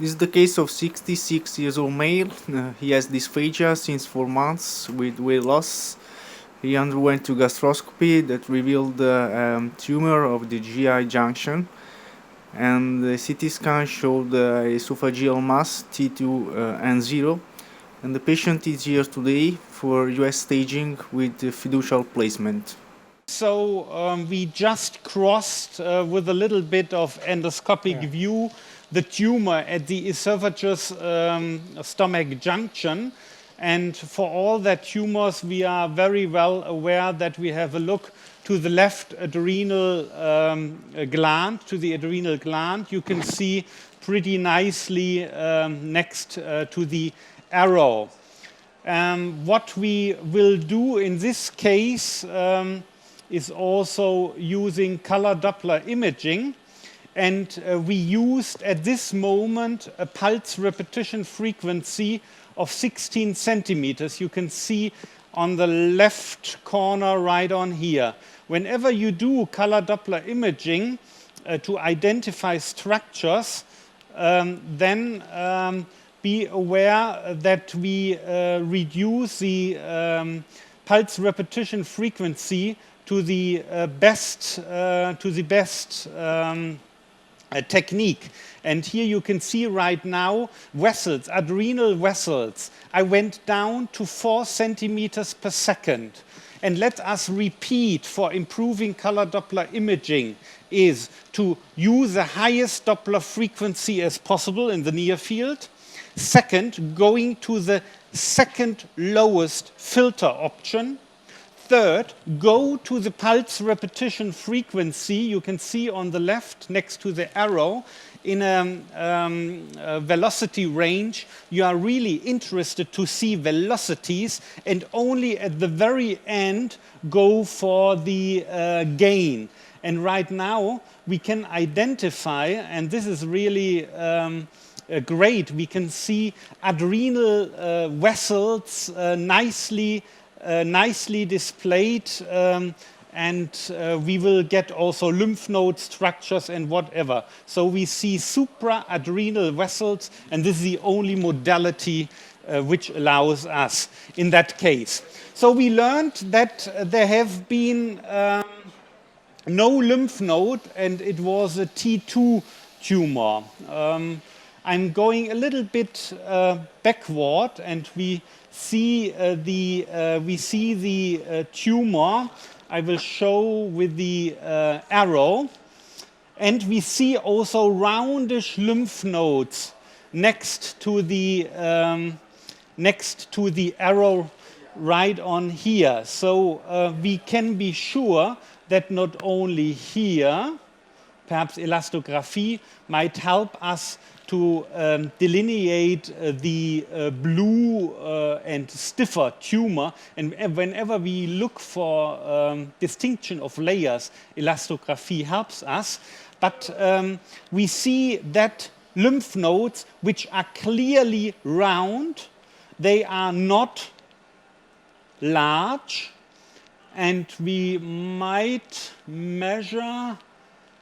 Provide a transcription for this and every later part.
This is the case of 66 years old male. He has dysphagia since 4 months with weight loss. He underwent to gastroscopy that revealed the tumor of the GI junction, and the CT scan showed esophageal mass T2N0, and the patient is here today for US staging with fiducial placement. So we just crossed with a little bit of endoscopic view the tumor at the esophagus stomach junction. And for all that tumors, we are very well aware that we have a look to the left adrenal gland, to the adrenal gland. You can see pretty nicely next to the arrow. What we will do in this case is also using color Doppler imaging. And we used at this moment a pulse repetition frequency of 16 centimeters. You can see on the left corner right on here. Whenever you do color Doppler imaging to identify structures, then be aware that we reduce the pulse repetition frequency to the best technique. And here you can see right now vessels, adrenal vessels. I went down to 4 centimeters per second. And let us repeat, for improving color Doppler imaging is to use the highest Doppler frequency as possible in the near field. Second, going to the second lowest filter option. Third, go to the pulse repetition frequency. You can see on the left next to the arrow in a velocity range. You are really interested to see velocities, and only at the very end go for the gain. And right now we can identify, and this is really great, we can see adrenal vessels nicely displayed, and we will get also lymph node structures and whatever. So we see supraadrenal vessels, and this is the only modality which allows us in that case. So we learned that there have been no lymph node, and it was a T2 tumor. I'm going a little bit backward, and we see the tumor. I will show with the arrow, and we see also roundish lymph nodes next to the arrow right on here. So we can be sure that not only here, perhaps elastography might help us to delineate the blue and stiffer tumor. And whenever we look for distinction of layers, elastography helps us. But we see that lymph nodes which are clearly round, they are not large, and we might measure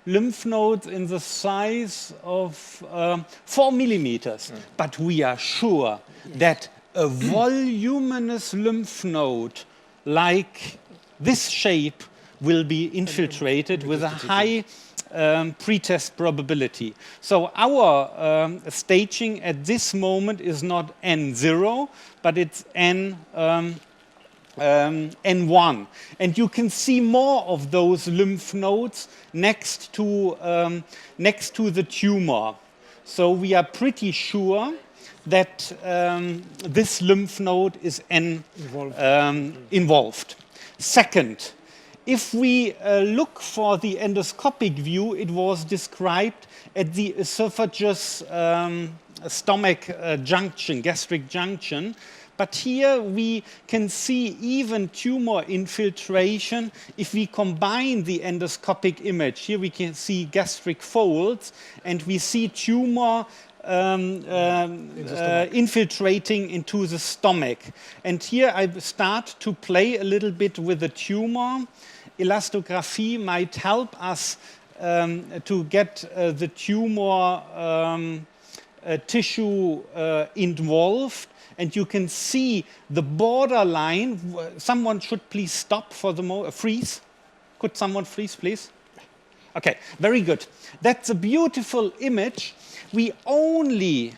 lymph nodes in the size of 4 millimeters. But we are sure that a voluminous lymph node like this shape will be infiltrated with a high pretest probability. So our staging at this moment is not N0, but it's N1. And you can see more of those lymph nodes next to the tumor. So we are pretty sure that this lymph node is involved. Second, if we look for the endoscopic view, it was described at the esophagus stomach junction, gastric junction. But here we can see even tumor infiltration if we combine the endoscopic image. Here we can see gastric folds, and we see tumor infiltrating into the stomach. And here I start to play a little bit with the tumor. Elastography might help us to get the tumor tissue involved, and you can see the borderline. Someone should please stop for the freeze. Could someone freeze, please? Okay, very good. That's a beautiful image. We only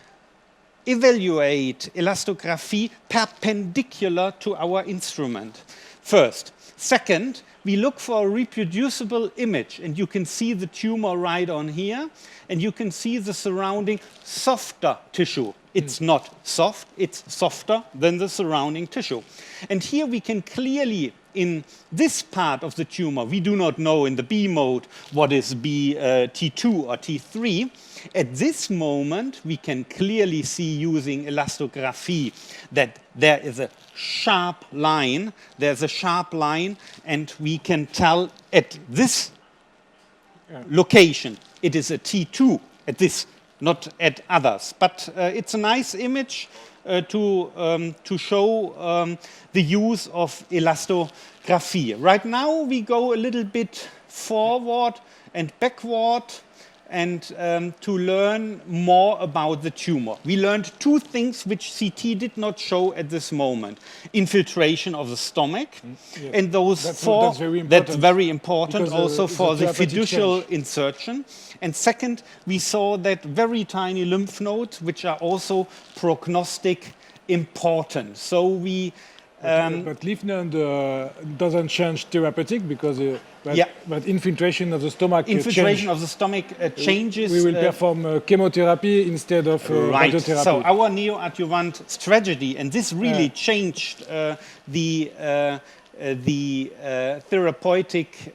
evaluate elastography perpendicular to our instrument. First. Second, we look for a reproducible image, and you can see the tumor right on here, and you can see the surrounding softer tissue. It's not soft, it's softer than the surrounding tissue. And here we can clearly, in this part of the tumor, we do not know in the B mode what is T2 or T3. At this moment, we can clearly see using elastography that there is a sharp line. There's a sharp line, and we can tell at this location it is a T2 at this, not at others. But it's a nice image to show the use of elastography. Right now, we go a little bit forward and backward and to learn more about the tumor. We learned two things which CT did not show at this moment. Infiltration of the stomach, and those that's very important also for the fiducial insertion. And second, we saw that very tiny lymph nodes, which are also prognostic important. So we but lymph node doesn't change therapeutic because but infiltration of the stomach of the stomach changes. We will perform chemotherapy instead of radiotherapy. So our neoadjuvant strategy, and this really changed the therapeutic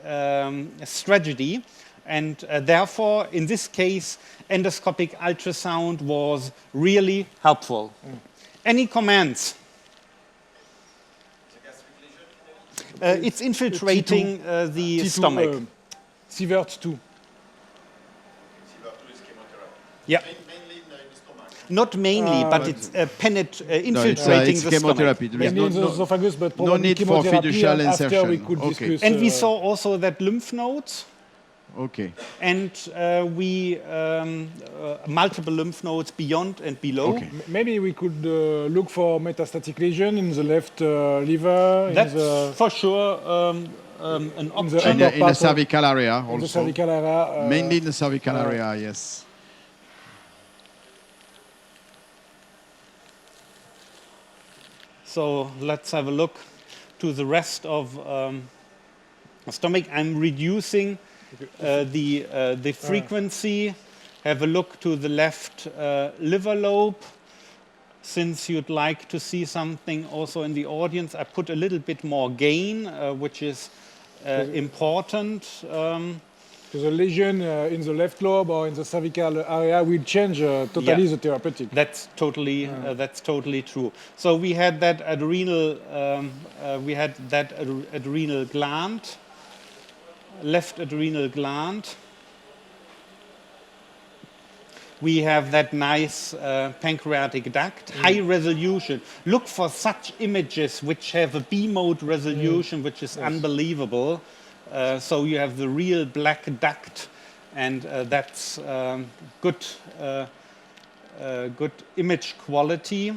strategy, and therefore, in this case, endoscopic ultrasound was really helpful. Any comments? It's infiltrating the T2, stomach. Sievert 2. Sievert 2 is chemotherapy. Yeah. Mainly in the stomach. Not mainly, but it's infiltrating it's the chemotherapy. stomach. There is Mainly in the esophagus, but no need for chemotherapy, fiducial and after insertion. we could Okay. discuss, And we saw also that lymph nodes, Okay. and we multiple lymph nodes beyond and below. Okay. maybe we could look for metastatic lesion in the left liver, That's in the, for sure an option. upper In the part of- cervical area in the also. cervical area. Mainly in the cervical area, yes. So let's have a look to the rest of stomach. I'm reducing the frequency. Have a look to the left liver lobe. Since you'd like to see something also in the audience, I put a little bit more gain, which is important. So the lesion in the left lobe or in the cervical area will change totally the therapeutic. That's totally true. So we had that adrenal adrenal gland, left adrenal gland. We have that nice pancreatic duct, high resolution. Look for such images which have a B mode resolution, which is unbelievable. So you have the real black duct, and that's good image quality.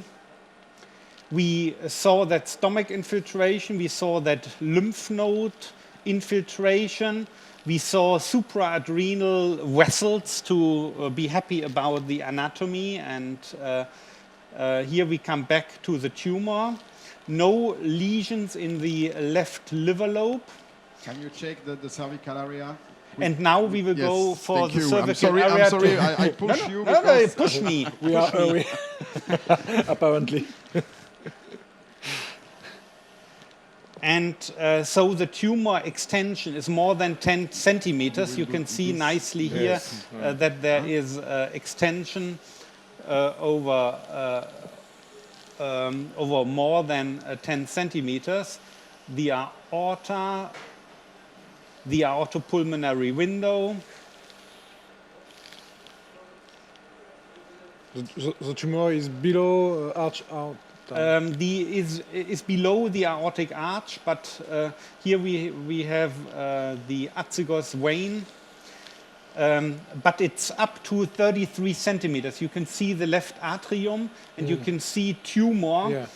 We saw that stomach infiltration. We saw that lymph node infiltration. We saw supraadrenal vessels to be happy about the anatomy, and here we come back to the tumor. No lesions in the left liver lobe. Can you check the cervical area? And now we will go for thank the you. cervical I'm area. sorry, I push you. No, because push me. We are apparently. And so the tumor extension is more than 10 centimeters. You can see nicely here that there is extension over more than 10 centimeters. The aorta, the aortopulmonary window. The tumor is below arch out. Is below the aortic arch, but here we have the azygos vein. but it's up to 33 centimeters. You can see the left atrium, and you can see tumor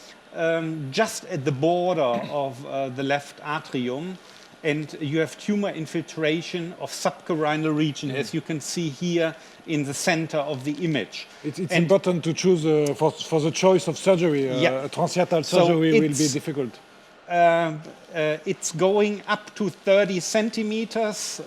just at the border of the left atrium. And you have tumor infiltration of subcarinal region, as you can see here in the center of the image. It's important to choose for the choice of surgery. A transhiatal surgery will be difficult. It's going up to 30 centimeters,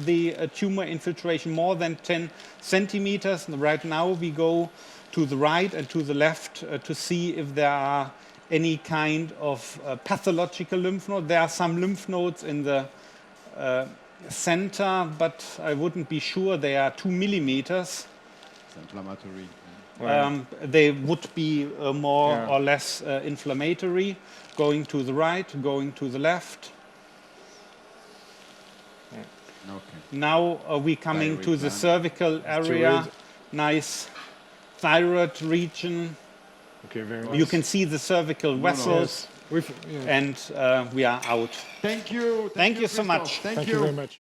the tumor infiltration, more than 10 centimeters. And right now we go to the right and to the left to see if there are any kind of pathological lymph node. There are some lymph nodes in the center, but I wouldn't be sure. They are 2 millimeters. It's inflammatory. They would be more or less inflammatory. Going to the right, going to the left. Okay. Now we're coming to the cervical area. Thyroid. Nice thyroid region. Okay, very nice. You can see the cervical vessels, and we are out. Thank you. Thank you so Christoph. much. Thank you very much.